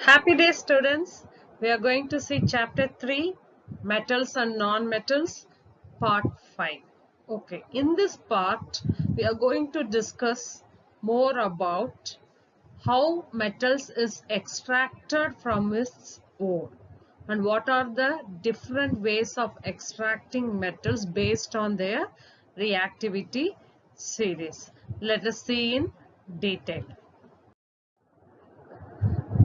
Happy day, students. We are going to see chapter 3, metals and non-metals, part 5. Okay, in this part, we are going to discuss more about how metals is extracted from its ore and what are the different ways of extracting metals based on their reactivity series. Let us see in detail.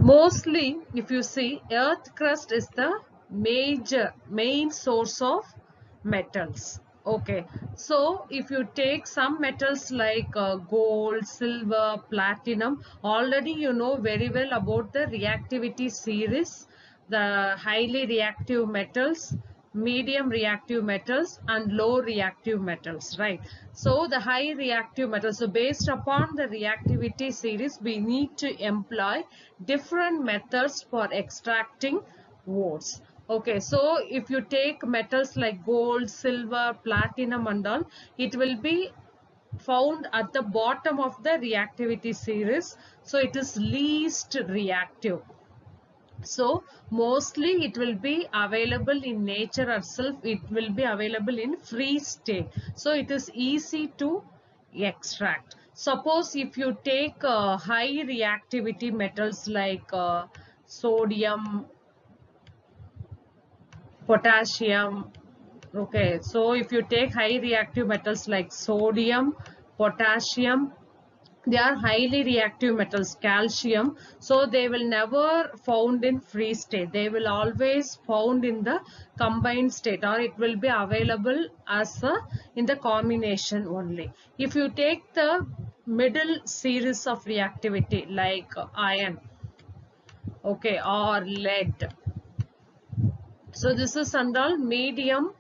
Mostly, if you see, earth crust is the main source of metals. Okay, so if you take some metals like gold, silver, platinum, already you know very well about the reactivity series, the highly reactive metals, medium reactive metals and low reactive metals, right? So the high reactive metals, so based upon the reactivity series, we need to employ different methods for extracting ores. Okay, so if you take metals like gold, silver, platinum and all, it will be found at the bottom of the reactivity series, so it is least reactive. So mostly it will be available in nature itself, it will be available in free state, so it is easy to extract. Suppose if you take high reactivity metals like sodium, potassium. Okay, so if you take high reactive metals like sodium, potassium, they are highly reactive metals, calcium, so they will never found in free state, they will always found in the combined state, or it will be available as a in the combination only. If you take the middle series of reactivity like iron, okay, or lead, so this is under medium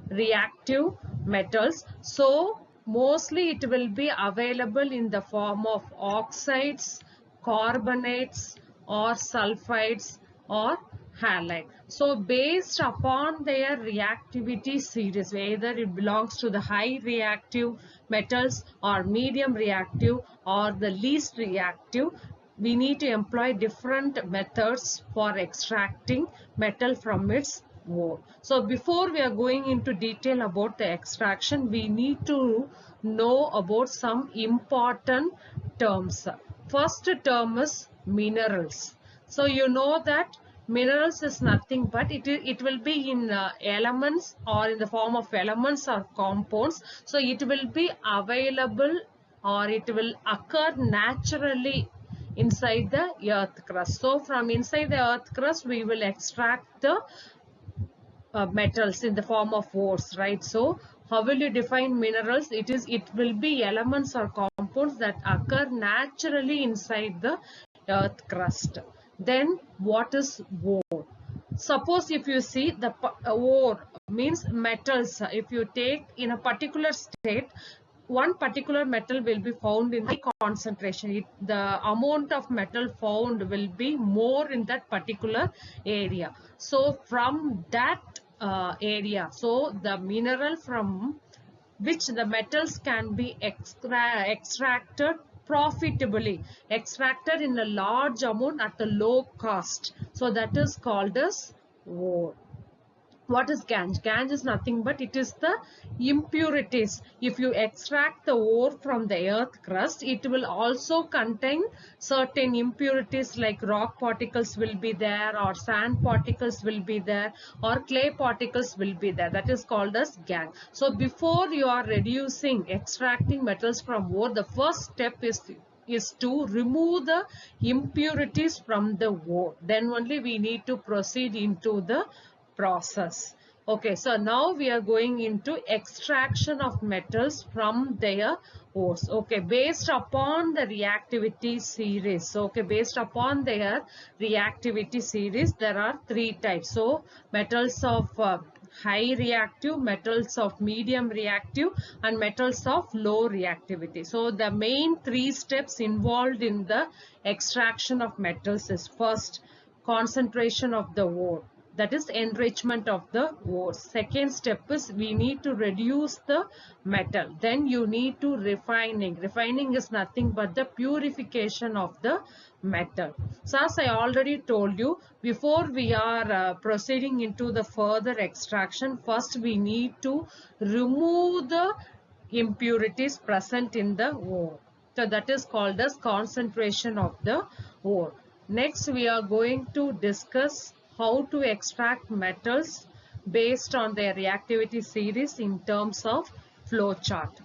reactive metals. So mostly it will be available in the form of oxides, carbonates or sulfides or halide. So based upon their reactivity series, whether it belongs to the high reactive metals or medium reactive or the least reactive, we need to employ different methods for extracting metal from its ore. So before we are going into detail about the extraction, we need to know about some important terms. First term is minerals. So you know that minerals is nothing but it will be in elements or in the form of elements or compounds. So it will be available or it will occur naturally inside the earth crust. So from inside the earth crust we will extract the metals in the form of ores, right? So how will you define minerals? It will be elements or compounds that occur naturally inside the earth crust. Then what is ore? Suppose if you see the ore means metals, if you take in a particular state, one particular metal will be found in high concentration. The amount of metal found will be more in that particular area. So from that area, so the mineral from which the metals can be extracted profitably, extracted in a large amount at a low cost. So that is called as ore. What is ganj? Ganj is nothing but it is the impurities. If you extract the ore from the earth crust, it will also contain certain impurities like rock particles will be there, or sand particles will be there, or clay particles will be there. That is called as ganj. So before you are extracting metals from ore, the first step is to remove the impurities from the ore. Then only we need to proceed into the process. Okay, so now we are going into extraction of metals from their ores. Okay, based upon the reactivity series. Okay, based upon their reactivity series, there are three types. So metals of high reactive, metals of medium reactive and metals of low reactivity. So the main three steps involved in the extraction of metals is first, concentration of the ore. that is enrichment of the ore. Second step is we need to reduce the metal. Then you need to refining. Refining is nothing but the purification of the metal. So as I already told you, before we are proceeding into the further extraction, first we need to remove the impurities present in the ore. So that is called as concentration of the ore. Next we are going to discuss how to extract metals based on their reactivity series in terms of flow chart.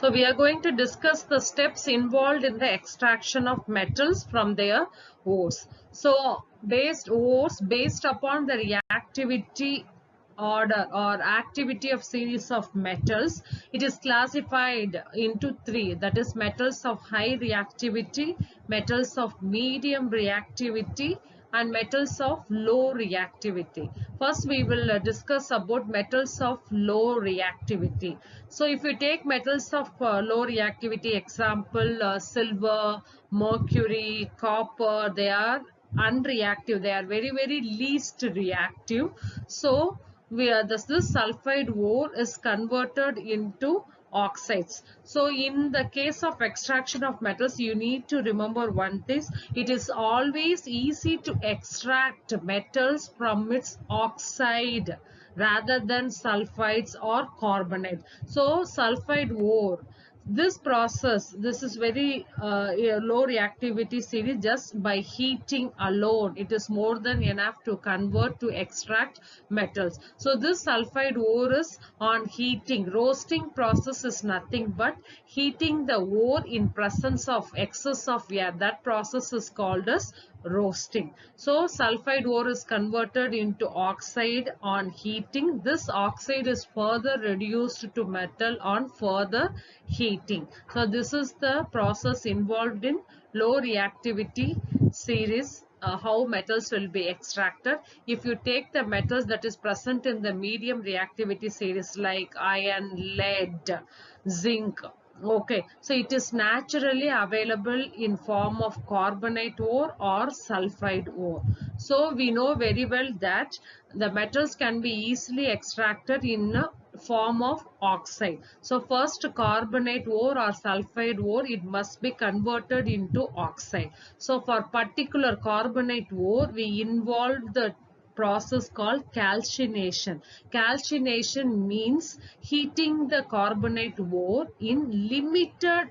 So we are going to discuss the steps involved in the extraction of metals from their ores. So based upon the reactivity order or activity of series of metals, it is classified into three, that is metals of high reactivity, metals of medium reactivity, and metals of low reactivity. First we will discuss about metals of low reactivity. So if you take metals of low reactivity, example silver, mercury, copper, they are unreactive, they are very least reactive. So this sulfide ore is converted into oxides. So in the case of extraction of metals, you need to remember one thing: it is always easy to extract metals from its oxide rather than sulfides or carbonate. So sulfide ore, this process, this is very low reactivity series. Just by heating alone, it is more than enough to convert to extract metals. So this sulfide ore is on heating. Roasting process is nothing but heating the ore in presence of excess of air. That process is called as roasting. So sulfide ore is converted into oxide on heating. This oxide is further reduced to metal on further heating. So this is the process involved in low reactivity series. How metals will be extracted. If you take the metals that is present in the medium reactivity series like iron, lead, zinc, okay, so it is naturally available in form of carbonate ore or sulfide ore. So we know very well that the metals can be easily extracted in a form of oxide. So first carbonate ore or sulfide ore, it must be converted into oxide. So for particular carbonate ore, we involve the process called calcination. Calcination means heating the carbonate ore in limited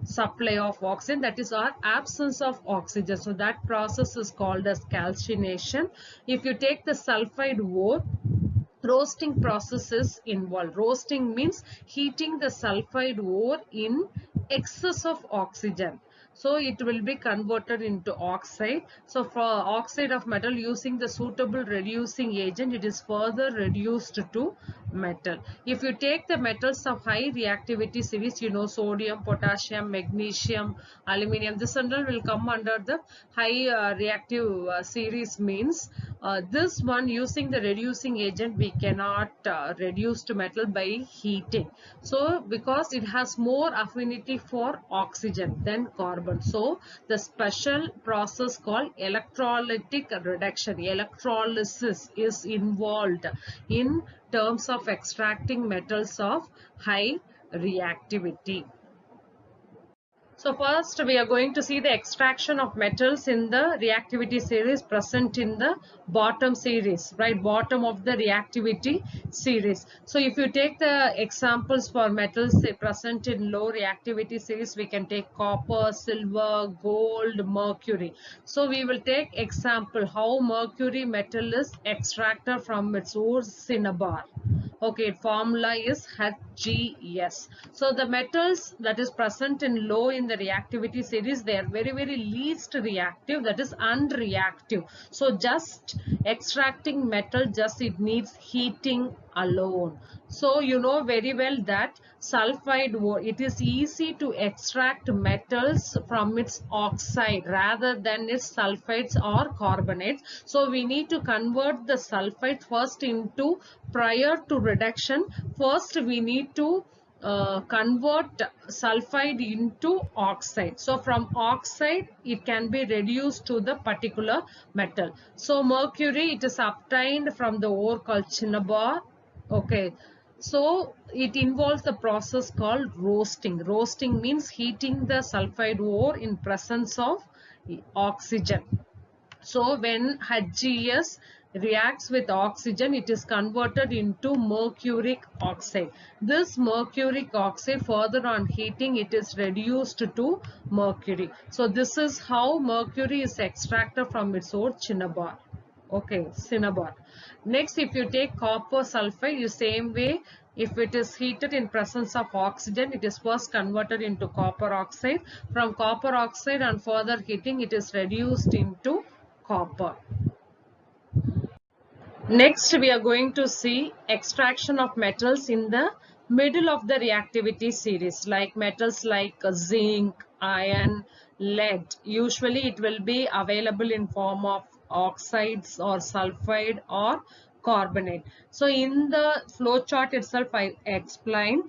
supply of oxygen, that is our absence of oxygen. So that process is called as calcination. If you take the sulfide ore, roasting process is involved. Roasting means heating the sulfide ore in excess of oxygen. So it will be converted into oxide. So for oxide of metal, using the suitable reducing agent, it is further reduced to metal. If you take the metals of high reactivity series, you know, sodium, potassium, magnesium, aluminium, this all will come under the high reactive series. Means this one, using the reducing agent, we cannot reduce to metal by heating. So because it has more affinity for oxygen than carbon, so the special process called electrolytic reduction, electrolysis, is involved in terms of extracting metals of high reactivity. So first we are going to see the extraction of metals in the reactivity series present in the bottom series, right? Bottom of the reactivity series. So if you take the examples for metals present in low reactivity series, we can take copper, silver, gold, mercury. So we will take example how mercury metal is extracted from its ore cinnabar. Okay, formula is HGS. So the metals that is present in low in the reactivity series, they are very least reactive, that is unreactive. So just extracting metal, just it needs heating alone. So you know very well that sulfide ore, it is easy to extract metals from its oxide rather than its sulfides or carbonates. So we need to convert the sulfide first into, prior to reduction, first we need to convert sulfide into oxide. So from oxide it can be reduced to the particular metal. So mercury, it is obtained from the ore called cinnabar. Okay, so it involves the process called roasting. Roasting means heating the sulfide ore in presence of oxygen. So when HGS reacts with oxygen, it is converted into mercuric oxide. This mercuric oxide, further on heating, it is reduced to mercury. So this is how mercury is extracted from its ore cinnabar. Okay, cinnabar. Next, if you take copper sulfide, the same way, if it is heated in presence of oxygen, it is first converted into copper oxide. From copper oxide and further heating, it is reduced into copper. Next, we are going to see extraction of metals in the middle of the reactivity series, like metals like zinc, iron, lead. Usually it will be available in form of oxides or sulfide or carbonate. So in the flow chart itself, I explain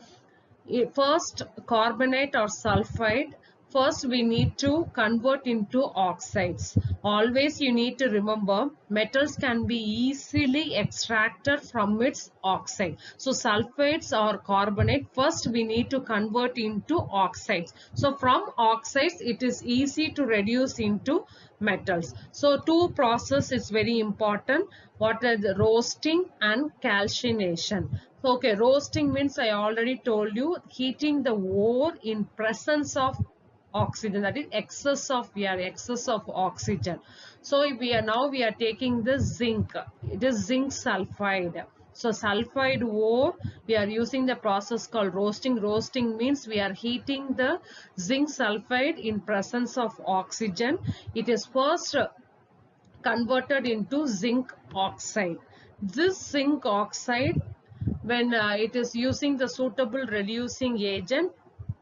first carbonate or sulfide. First we need to convert into oxides. Always you need to remember, metals can be easily extracted from its oxide. So sulfides or carbonate, first we need to convert into oxides. So from oxides it is easy to reduce into metals. So two process is very important. What are the roasting and calcination? Okay, roasting means I already told you, heating the ore in presence of oxygen, that is excess of excess of oxygen. So if we are taking the zinc, it is zinc sulfide. So sulfide ore, we are using the process called roasting. Roasting means we are heating the zinc sulfide in presence of oxygen. It is first converted into zinc oxide. This zinc oxide, when it is using the suitable reducing agent,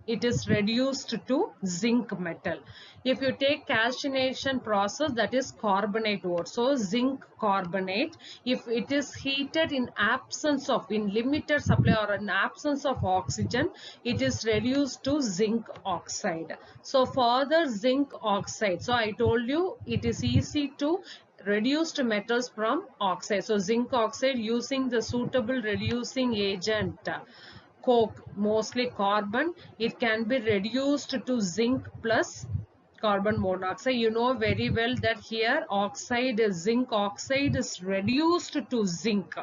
it is reduced to zinc metal. If you take calcination process, that is carbonate ore. So zinc carbonate, if it is heated in absence of, in limited supply or in absence of oxygen, it is reduced to zinc oxide. So further zinc oxide, so I told you it is easy to reduced metals from oxide. So zinc oxide, using the suitable reducing agent, coke, mostly carbon, it can be reduced to zinc plus carbon monoxide. You know very well that here oxide, zinc oxide is reduced to zinc.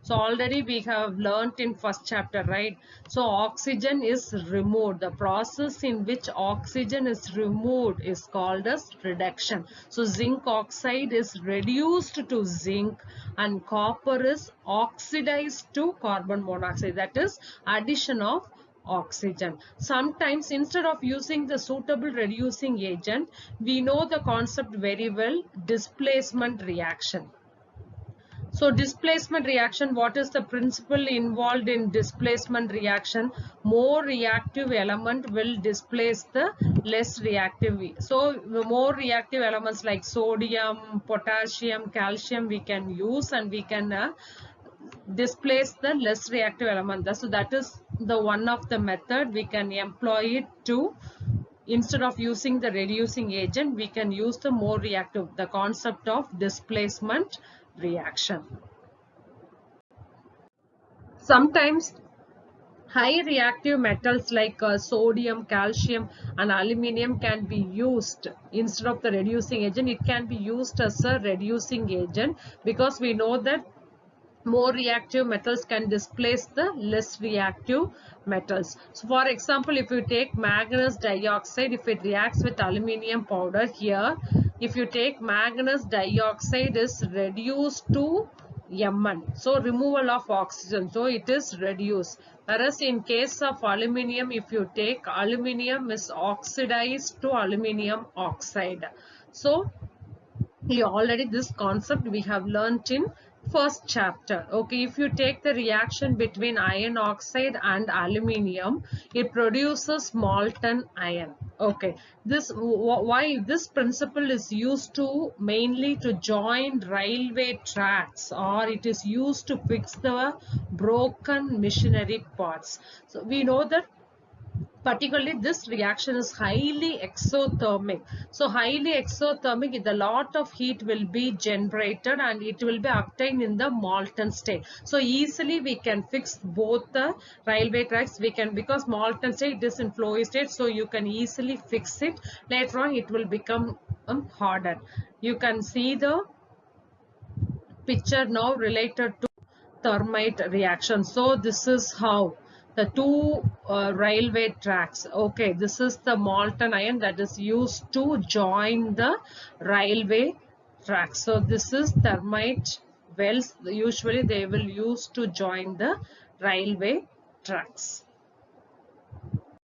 So already we have learnt in first chapter, right? So oxygen is removed. The process in which oxygen is removed is called as reduction. So zinc oxide is reduced to zinc and copper is oxidized to carbon monoxide. That is addition of oxygen. Sometimes instead of using the suitable reducing agent, we know the concept very well, displacement reaction. So displacement reaction, what is the principle involved in displacement reaction? More reactive element will displace the less reactive. So the more reactive elements like sodium, potassium, calcium we can use, and we can displace the less reactive element. So that is the one of the method we can employ it to. Instead of using the reducing agent, we can use the more reactive, the concept of displacement reaction. Sometimes high reactive metals like sodium, calcium and aluminium can be used instead of the reducing agent. It can be used as a reducing agent because we know that more reactive metals can displace the less reactive metals. So for example, if you take manganese dioxide, if it reacts with aluminium powder, here if you take manganese dioxide is reduced to Mn, so removal of oxygen, so it is reduced. Whereas in case of aluminium, if you take aluminium is oxidized to aluminium oxide. So already this concept we have learnt in first chapter. Okay, if you take the reaction between iron oxide and aluminium, it produces molten iron. Okay, this why this principle is used to mainly to join railway tracks, or it is used to fix the broken machinery parts. So we know that particularly this reaction is highly exothermic. So highly exothermic, the lot of heat will be generated and it will be obtained in the molten state. So easily we can fix both the railway tracks. We can, because molten state is in flowy state, so you can easily fix it. Later on it will become hardened. You can see the picture now related to thermite reaction. So this is how the two railway tracks. Okay, this is the molten iron that is used to join the railway tracks. So this is thermite wells. Usually they will use to join the railway tracks.